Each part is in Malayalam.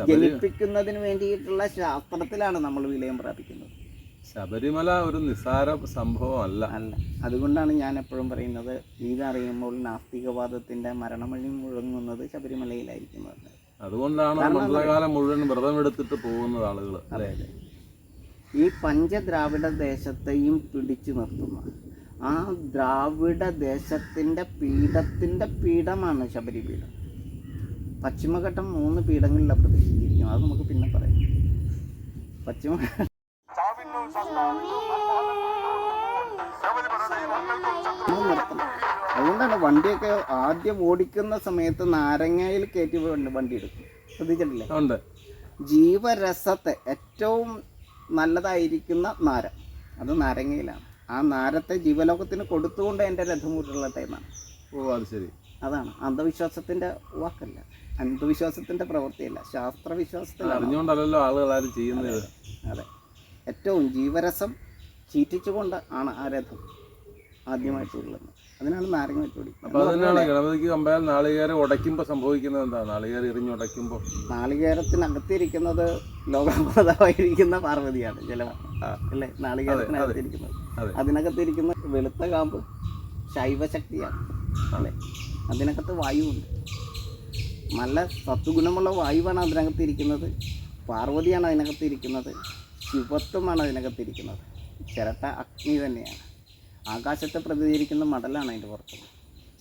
ജനിപ്പിക്കുന്നതിന് വേണ്ടിയിട്ടുള്ള ശാസ്ത്രത്തിലാണ് നമ്മൾ വിലയം പ്രാപിക്കുന്നത്. ശബരിമല ഒരു നിസ്സാര സംഭവമല്ല. അല്ല. അതുകൊണ്ടാണ് ഞാൻ എപ്പോഴും പറയുന്നത്, ഇതറിയുമ്പോൾ നാസ്തികവാദത്തിന്റെ മരണമൊഴി മുഴങ്ങുന്നത് ശബരിമലയിലായിരിക്കുന്നത്. അതുകൊണ്ടാണ് മണ്ഡലകാലം മുഴുവൻ വ്രതം എടുത്തിട്ട് പോകുന്നത് ആളുകൾ. അതെ അതെ. ഈ പഞ്ചദ്രാവിഡ ദേശത്തെയും പിടിച്ചു നിർത്തുന്ന ആ ദ്രാവിഡ ദേശത്തിന്റെ പീഠമാണ് ശബരിപീഠം. പശ്ചിമഘട്ടം 3 പീഠങ്ങളിലാണ് പ്രതിഷ്ഠിച്ചിരിക്കുന്നത്. അത് നമുക്ക് പിന്നെ പറയാം. പശ്ചിമഘട്ടം അതുകൊണ്ടാണ് വണ്ടിയൊക്കെ ആദ്യം ഓടിക്കുന്ന സമയത്ത് നാരങ്ങയിൽ കയറ്റി വണ്ടി എടുക്കും. ശ്രദ്ധിച്ചിട്ടില്ലേ? ജീവരസത്തെ ഏറ്റവും നല്ലതായിരിക്കുന്ന നാരം അത് നാരങ്ങയിലാണ്. ആ നാരത്തെ ജീവലോകത്തിന് കൊടുത്തുകൊണ്ട് എൻ്റെ രഥമുട്ടുള്ള ടൈമാണ്. അത് ശരി. അതാണ് അന്ധവിശ്വാസത്തിൻ്റെ വാക്കല്ല, അന്ധവിശ്വാസത്തിൻ്റെ പ്രവൃത്തിയല്ല, ശാസ്ത്രവിശ്വാസത്തിൽ അറിഞ്ഞുകൊണ്ടല്ലോ ആളുകളാരും ചെയ്യുന്നത്. അതെ. ഏറ്റവും ജീവരസം ചീറ്റിച്ചുകൊണ്ട് ആണ് ആ രഥം ആദ്യമായിട്ടുള്ളത്. അതിനാണ് നാരങ്ങ വെച്ചുകൂടി. അപ്പോൾ അതിനാണ് ഗണപതിക്ക് കമ്പാൽ നാളികേരം ഉടയ്ക്കുമ്പോൾ സംഭവിക്കുന്നത് എന്താ? നാളികേരം എറിഞ്ഞുടയ്ക്കുമ്പോൾ നാളികേരത്തിനകത്തിരിക്കുന്നത് ലോകബോധമായിരിക്കുന്ന പാർവതിയാണ്. ജലം അല്ലേ നാളികേരത്തിനകത്തിരിക്കുന്നത്? അതിനകത്തിരിക്കുന്ന വെളുത്ത കാമ്പ് ശൈവശക്തിയാണ് അല്ലേ? അതിനകത്ത് വായുവുണ്ട്. നല്ല സത്വഗുണമുള്ള വായുവാണ് അതിനകത്തിരിക്കുന്നത്. പാർവതിയാണ് അതിനകത്തിരിക്കുന്നത്. ശിവത്വമാണ് അതിനകത്തിരിക്കുന്നത്. ചിരട്ട അഗ്നി തന്നെയാണ്. ആകാശത്തെ പ്രതിനിധീകരിക്കുന്ന മടലാണ് അതിൻ്റെ പുറത്ത്.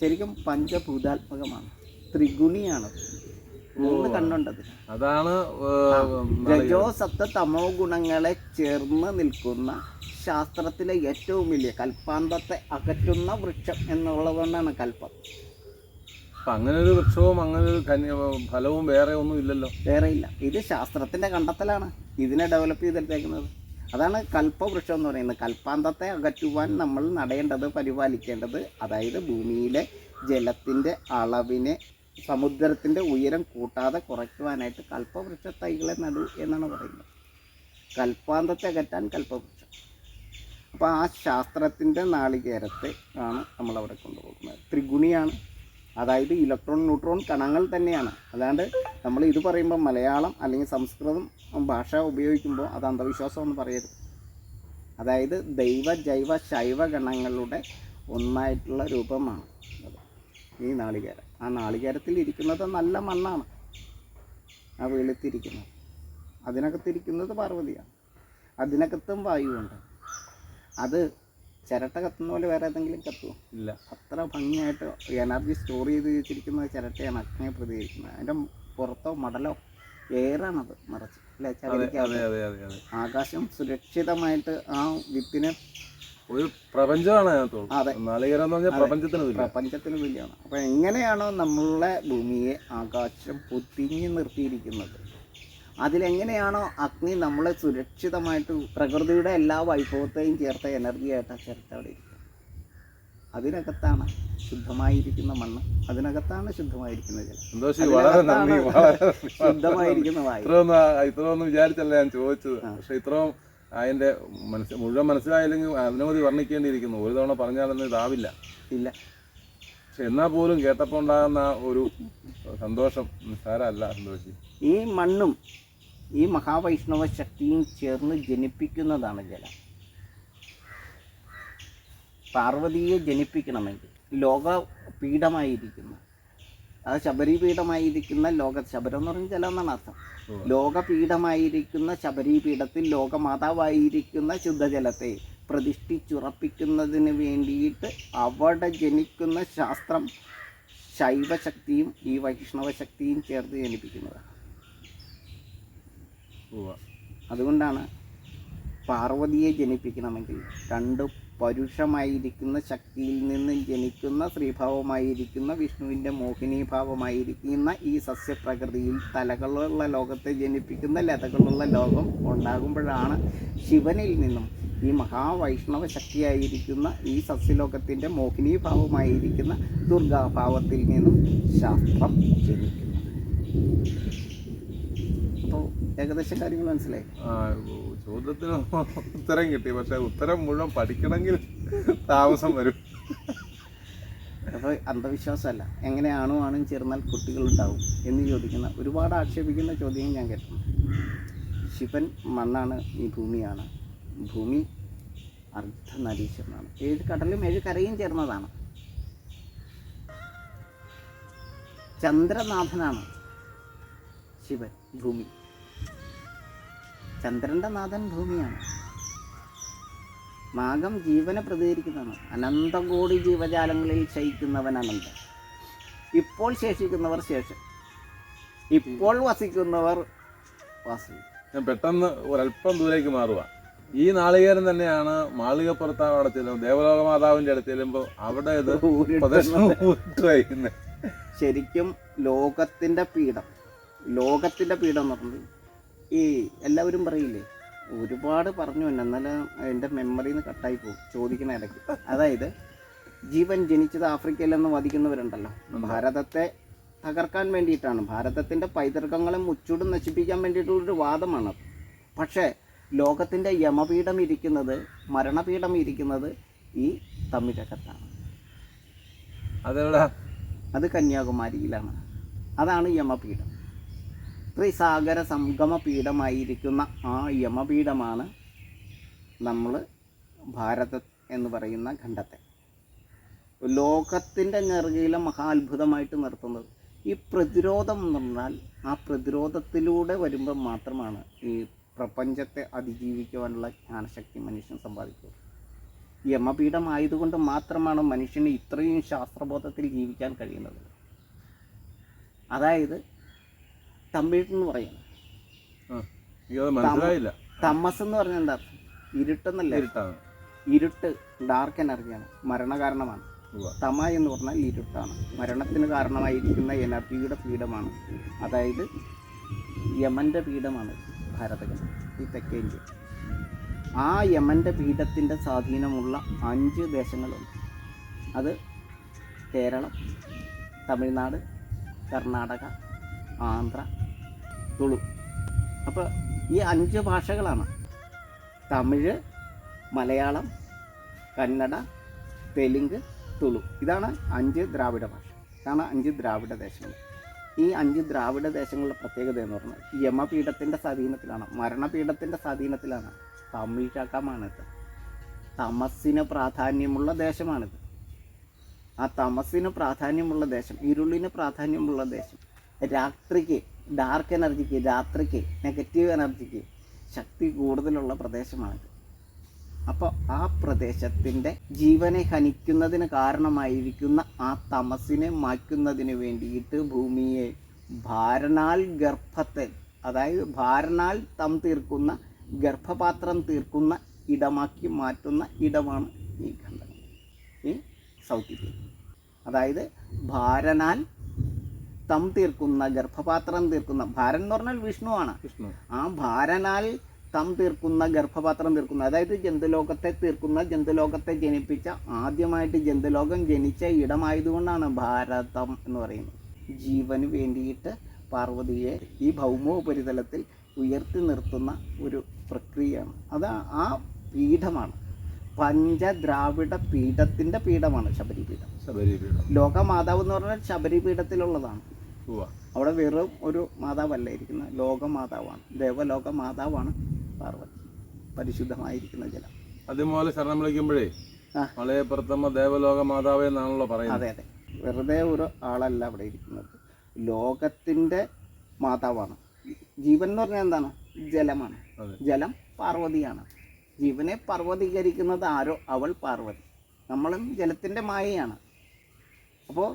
ശരിക്കും പഞ്ചഭൂതാത്മകമാണ്, ത്രിഗുണിയാണ്. 3 കണ്ണുണ്ടത്. അതാണ് രജോ സപ്ത തമോ ഗുണങ്ങളെ ചേർന്ന് നിൽക്കുന്ന ശാസ്ത്രത്തിലെ ഏറ്റവും വലിയ കൽപ്പാന്തത്തെ അകറ്റുന്ന വൃക്ഷം എന്നുള്ളതുകൊണ്ടാണ് കൽപ്പം. അങ്ങനെ ഒരു വൃക്ഷവും അങ്ങനെ ഒരു ഫലവും വേറെ ഒന്നും ഇല്ലല്ലോ. വേറെ ഇല്ല. ഇത് ശാസ്ത്രത്തിന്റെ കണ്ടെത്തലാണ് ഇതിനെ ഡെവലപ്പ് ചെയ്തെടുത്തേക്കുന്നത്. അതാണ് കൽപ്പവൃക്ഷം എന്ന് പറയുന്നത്. കൽപ്പാന്തത്തെ അകറ്റുവാൻ നമ്മൾ നടേണ്ടത്, പരിപാലിക്കേണ്ടത്, അതായത് ഭൂമിയിലെ ജലത്തിൻ്റെ അളവിനെ, സമുദ്രത്തിൻ്റെ ഉയരം കൂട്ടാതെ കുറയ്ക്കുവാനായിട്ട് കൽപ്പവൃക്ഷ തൈകളെ നടൂ എന്നാണ് പറയുന്നത്. കൽപ്പാന്തത്തെ അകറ്റാൻ കൽപ്പവൃക്ഷം. അപ്പോൾ ആ ശാസ്ത്രത്തിൻ്റെ നാളികേരത്തെ ആണ് നമ്മളവിടെ കൊണ്ടുപോകുന്നത്. ത്രിഗുണിയാണ്, അതായത് ഇലക്ട്രോൺ ന്യൂട്രോൺ കണങ്ങൾ തന്നെയാണ്. അല്ലാണ്ട് നമ്മൾ ഇത് പറയുമ്പോൾ മലയാളം അല്ലെങ്കിൽ സംസ്കൃതം ഭാഷ ഉപയോഗിക്കുമ്പോൾ അത് അന്ധവിശ്വാസം എന്ന് പറയരുത്. അതായത് ദൈവ ജൈവ ശൈവ ഗണങ്ങളുടെ ഒന്നായിട്ടുള്ള രൂപമാണ് അത് ഈ നാളികേരം. ആ നാളികേരത്തിൽ ഇരിക്കുന്നത് നല്ല മണ്ണാണ്. ആ വെളുത്തിരിക്കുന്നത് അതിനകത്തിരിക്കുന്നത് പാർവതിയാണ്. അതിനകത്തും വായുവുണ്ട്. അത് ചിരട്ട കത്തുന്ന പോലെ വേറെ ഏതെങ്കിലും കത്തുമോ? ഇല്ല. അത്ര ഭംഗിയായിട്ട് എനർജി സ്റ്റോർ ചെയ്ത് വെച്ചിരിക്കുന്ന ചിരട്ടയാണ് അഗ്നിയെ പ്രതികരിക്കുന്നത്. അതിൻ്റെ പുറത്തോ മടലോ എയറാണത് നിറച്ച് അല്ലേ? ചരിക്കാതെ ആകാശം സുരക്ഷിതമായിട്ട് ആ വിത്തിനെ ഒരു പ്രപഞ്ചമാണ്. അതെ, പ്രപഞ്ചത്തിന് തുല്യമാണ്. അപ്പോൾ എങ്ങനെയാണോ നമ്മളുടെ ഭൂമിയെ ആകാശം പൊതിഞ്ഞ് നിർത്തിയിരിക്കുന്നത്, അതിലെങ്ങനെയാണോ അഗ്നി നമ്മളെ സുരക്ഷിതമായിട്ട് പ്രകൃതിയുടെ എല്ലാ വൈഭവത്തെയും ചേർത്ത എനർജിയായിട്ട് ചിരട്ട അവിടെ ഇരിക്കുക. അതിനകത്താണ് ശുദ്ധമായിരിക്കുന്ന മണ്ണ്, അതിനകത്താണ് ശുദ്ധമായിരിക്കുന്ന ജലം, ശുദ്ധമായിരിക്കുന്ന വായു. ഇത്രയൊന്നും വിചാരിച്ചല്ല ഞാൻ ചോദിച്ചത്. പക്ഷെ ഇത്രയും അതിൻ്റെ മുഴുവൻ മനസ്സിലായില്ലെങ്കിൽ അനവധി വർണ്ണിക്കേണ്ടിയിരിക്കുന്നു. ഒരു തവണ പറഞ്ഞാലൊന്നും ഇതാവില്ല. ഇല്ല. പക്ഷെ എന്നാൽ പോലും കേട്ടപ്പോൾ ഉണ്ടാകുന്ന ഒരു സന്തോഷം നിസ്സാരമല്ല. സന്തോഷി ഈ മണ്ണും ഈ മഹാവൈഷ്ണവ ശക്തിയും ചേർന്ന് ജനിപ്പിക്കുന്നതാണ് ജലം. പാർവതിയെ ജനിപ്പിക്കണമെങ്കിൽ ലോകപീഠമായിരിക്കുന്ന, അത് ശബരിപീഠമായിരിക്കുന്ന ശബരം എന്ന് പറഞ്ഞാൽ ജലം എന്നാണ് അർത്ഥം. ലോകപീഠമായിരിക്കുന്ന ശബരിപീഠത്തിൽ ലോകമാതാവായിരിക്കുന്ന ശുദ്ധജലത്തെ പ്രതിഷ്ഠിച്ചുറപ്പിക്കുന്നതിന് വേണ്ടിയിട്ട് അവിടെ ജനിക്കുന്ന ശാസ്ത്രം ശൈവശക്തിയും ഈ വൈഷ്ണവശക്തിയും ചേർത്ത് ജനിപ്പിക്കുന്നതാണ്. അതുകൊണ്ടാണ് പാർവതിയെ ജനിപ്പിക്കണമെങ്കിൽ രണ്ട് പരുഷമായിരിക്കുന്ന ശക്തിയിൽ നിന്ന് ജനിക്കുന്ന ശ്രീഭാവമായിരിക്കുന്ന വിഷ്ണുവിൻ്റെ മോഹിനീഭാവമായിരിക്കുന്ന ഈ സസ്യപ്രകൃതിയിൽ തലകളുള്ള ലോകത്തെ ജനിപ്പിക്കുന്ന ലതകളുള്ള ലോകം ഉണ്ടാകുമ്പോഴാണ് ശിവനിൽ നിന്നും ഈ മഹാവൈഷ്ണവ ശക്തിയായിരിക്കുന്ന ഈ സസ്യലോകത്തിൻ്റെ മോഹിനീഭാവമായിരിക്കുന്ന ദുർഗാഭാവത്തിൽ നിന്നും ശാസ്ത്രം ജനിക്കുന്നത്. അപ്പോൾ ഏകദേശം കാര്യങ്ങൾ മനസ്സിലായി. ചോദ്യത്തിന് ഉത്തരം കിട്ടി, പക്ഷെ ഉത്തരം മുഴുവൻ പഠിക്കണമെങ്കിൽ താമസം വരും. അപ്പോൾ അന്ധവിശ്വാസമല്ല. എങ്ങനെ ആണും ചേർന്നാൽ കുട്ടികളുണ്ടാവും എന്ന് ചോദിക്കുന്ന ഒരുപാട് ആക്ഷേപിക്കുന്ന ചോദ്യം ഞാൻ കേട്ടിട്ടുണ്ട്. ശിവൻ മണ്ണാണ്, ഈ ഭൂമിയാണ്. ഭൂമി അർദ്ധനാരീശ്വരനാണ്. 7 കടലും 7 കരയും ചേർന്നതാണ്. ചന്ദ്രനാഥനാണ് ശിവൻ, ഭൂമി. ചന്ദ്രൻ്റെ നാഥൻ ഭൂമിയാണ്. നാഗം ജീവനെ പ്രതികരിക്കുന്നതാണ്. അനന്തകോടി ജീവജാലങ്ങളിൽ ശയിക്കുന്നവൻ അനന്തൻ. ഇപ്പോൾ ശേഷിക്കുന്നവർ ശേഷം, ഇപ്പോൾ വസിക്കുന്നവർ വാസി. ഞാൻ പെട്ടെന്ന് ഒരല്പം ദൂരേക്ക് മാറുക. ഈ നാളികേരം തന്നെയാണ് മാളികപ്പുറത്ത് അവിടെ ചെല്ലുമ്പോൾ ദേവലോക മാതാവിൻ്റെ അടുത്ത് ചെല്ലുമ്പോൾ അവിടെ ഇത് വയ്ക്കുന്നത്. ശരിക്കും ലോകത്തിൻ്റെ പീഠം എന്ന് പറഞ്ഞത് ഈ എല്ലാവരും പറയില്ലേ, ഒരുപാട് പറഞ്ഞു തന്നെ, എന്നാലും എൻ്റെ മെമ്മറിയിൽ നിന്ന് കട്ടായി പോകും ചോദിക്കുന്ന ഇടയ്ക്ക്. അതായത് ജീവൻ ജനിച്ചത് ആഫ്രിക്കയിൽ നിന്ന് വധിക്കുന്നവരുണ്ടല്ലോ, ഭാരതത്തെ തകർക്കാൻ വേണ്ടിയിട്ടാണ്, ഭാരതത്തിൻ്റെ പൈതൃകങ്ങളെ മുച്ചൂടും നശിപ്പിക്കാൻ വേണ്ടിയിട്ടുള്ളൊരു വാദമാണത്. പക്ഷേ ലോകത്തിൻ്റെ യമപീഠം ഇരിക്കുന്നത്, മരണപീഠം ഇരിക്കുന്നത് ഈ തമിഴകത്താണ്. അത് കന്യാകുമാരിയിലാണ്. അതാണ് യമപീഠം. ത്രിസാഗര സംഗമ പീഠമായിരിക്കുന്ന ആ യമപീഠമാണ് നമ്മൾ ഭാരതം എന്ന് പറയുന്ന ഖണ്ഡത്തെ ലോകത്തിൻ്റെ നെറുകയിലെ മഹാത്ഭുതമായിട്ട് നിർത്തുന്നത്. ഈ പ്രതിരോധം എന്ന് പറഞ്ഞാൽ ആ പ്രതിരോധത്തിലൂടെ വരുമ്പോൾ മാത്രമാണ് ഈ പ്രപഞ്ചത്തെ അതിജീവിക്കുവാനുള്ള ജ്ഞാനശക്തി മനുഷ്യൻ സമ്പാദിക്കുക. യമപീഠമായതുകൊണ്ട് മാത്രമാണ് മനുഷ്യന് ഇത്രയും ശാസ്ത്രബോധത്തിൽ ജീവിക്കാൻ കഴിയുന്നത്. അതായത് തമിഴ് എന്ന് പറയുന്നത് തമസ് എന്ന് പറഞ്ഞാൽ എന്താ അർത്ഥം? ഇരുട്ടെന്നല്ല. ഇരുട്ട് ഡാർക്ക് എനർജിയാണ്, മരണകാരണമാണ്. തമ എന്ന് പറഞ്ഞാൽ ഇരുട്ടാണ്, മരണത്തിന് കാരണമായിരിക്കുന്ന എനർജിയുടെ പീഠമാണ്. അതായത് യമൻ്റെ പീഠമാണ് ഭാരതഖണ്ഡം, ഈ തെക്കേ ഇന്ത്യ. ആ യമൻ്റെ പീഠത്തിൻ്റെ സ്വാധീനമുള്ള 5 ദേശങ്ങളുണ്ട്. അത് കേരളം, തമിഴ്നാട്, കർണാടക, ആന്ധ്ര, തുളു. അപ്പോൾ ഈ 5 ഭാഷകളാണ് തമിഴ്, മലയാളം, കന്നഡ, തെലുങ്ക്, തുളു. ഇതാണ് 5 ദ്രാവിഡ ഭാഷ. ഇതാണ് 5 ദ്രാവിഡ ദേശങ്ങൾ. ഈ 5 ദ്രാവിഡ ദേശങ്ങളുടെ പ്രത്യേകത എന്ന് പറഞ്ഞാൽ യമപീഠത്തിൻ്റെ സ്വാധീനത്തിലാണ്, മരണപീഠത്തിൻ്റെ സ്വാധീനത്തിലാണ്. തമിഴകമാണിത്. തമസ്സിന് പ്രാധാന്യമുള്ള ദേശമാണിത്. ആ തമസ്സിന് പ്രാധാന്യമുള്ള ദേശം, ഇരുളിന് പ്രാധാന്യമുള്ള ദേശം, രാത്രിക്ക് ഡാർക്ക് എനർജിക്ക്, രാത്രിക്ക് നെഗറ്റീവ് എനർജിക്ക് ശക്തി കൂടുതലുള്ള പ്രദേശമാണിത്. അപ്പോൾ ആ പ്രദേശത്തിൻ്റെ ജീവനെ ഹനിക്കുന്നതിന് കാരണമായിരിക്കുന്ന ആ തമസിനെ മാറ്റുന്നതിന് വേണ്ടിയിട്ട് ഭൂമിയെ ഭാരനാൽ ഗർഭത്തെ, അതായത് ഭാരനാൽ തം തീർക്കുന്ന ഗർഭപാത്രം തീർക്കുന്ന ഇടമാക്കി മാറ്റുന്ന ഇടമാണ് ഈ ഖണ്ഡം, ഈ സൗത്ത് ഇന്ത്യ. അതായത് ഭാരനാൽ തം തീർക്കുന്ന, ഗർഭപാത്രം തീർക്കുന്ന, ഭാരൻ എന്ന് പറഞ്ഞാൽ വിഷ്ണുവാണ്. ആ ഭാരനാൽ തം തീർക്കുന്ന, ഗർഭപാത്രം തീർക്കുന്ന, അതായത് ജന്തുലോകത്തെ തീർക്കുന്ന, ജന്തുലോകത്തെ ജനിപ്പിച്ച, ആദ്യമായിട്ട് ജന്തുലോകം ജനിച്ച ഇടമായതുകൊണ്ടാണ് ഭാരതം എന്ന് പറയുന്നത്. ജീവന് വേണ്ടിയിട്ട് പാർവതിയെ ഈ ഭൗമോപരിതലത്തിൽ ഉയർത്തി നിർത്തുന്ന ഒരു പ്രക്രിയയാണ്. അത് ആ പീഠമാണ്, പഞ്ചദ്രാവിഡ പീഠത്തിൻ്റെ പീഠമാണ് ശബരിപീഠം. ലോകമാതാവ് എന്ന് പറഞ്ഞാൽ ശബരിപീഠത്തിലുള്ളതാണ്. അവിടെ വെറും ഒരു മാതാവല്ല ഇരിക്കുന്നത്, ലോകമാതാവാണ്, ദേവലോക മാതാവാണ് പാർവതി, പരിശുദ്ധമായിരിക്കുന്ന ജലം. അതുപോലെ ശരണം വിളിക്കുമ്പോഴേ മലയപ്പുറത്തമ്മ ദേവലോക മാതാവ് എന്നാണല്ലോ പറയുന്നത്. അതെ അതെ, വെറുതെ ഒരു ആളല്ല അവിടെ ഇരിക്കുന്നത്, ലോകത്തിൻ്റെ മാതാവാണ്. ജീവൻ എന്ന് പറഞ്ഞാൽ എന്താണ്? ജലമാണ്. ജലം പാർവതിയാണ്. ജീവനെ പർവ്വതീകരിക്കുന്നത് ആരോ അവൾ പാർവതി. നമ്മളും ജലത്തിൻ്റെ മായയാണ്. അപ്പോൾ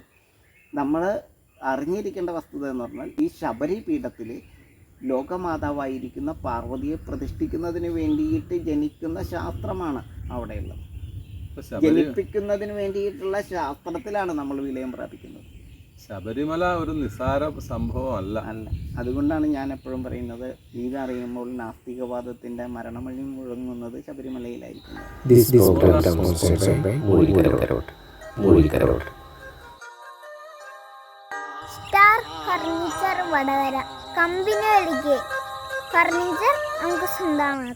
നമ്മൾ അറിഞ്ഞിരിക്കേണ്ട വസ്തുത എന്ന് പറഞ്ഞാൽ ഈ ശബരി പീഠത്തിൽ ലോകമാതാവായിരിക്കുന്ന പാർവതിയെ പ്രതിഷ്ഠിക്കുന്നതിന് വേണ്ടിയിട്ട് ജനിക്കുന്ന ശാസ്ത്രമാണ് അവിടെയുള്ളത്. ജനിപ്പിക്കുന്നതിന് വേണ്ടിയിട്ടുള്ള ശാസ്ത്രത്തിലാണ് നമ്മൾ വിലയം പ്രാപിക്കുന്നത്. ശബരിമല ഒരു നിസ്സാര സംഭവമല്ല. അല്ല, അതുകൊണ്ടാണ് ഞാൻ എപ്പോഴും പറയുന്നത്, ഇതറിയുമ്പോൾ നാസ്തികവാദത്തിൻ്റെ മരണമൊഴി മുഴങ്ങുന്നത് ശബരിമലയിലായിരിക്കുന്നത്. Star furniture Vadakara, company furniture നമുക്ക് സ്വന്തമാക്കാം.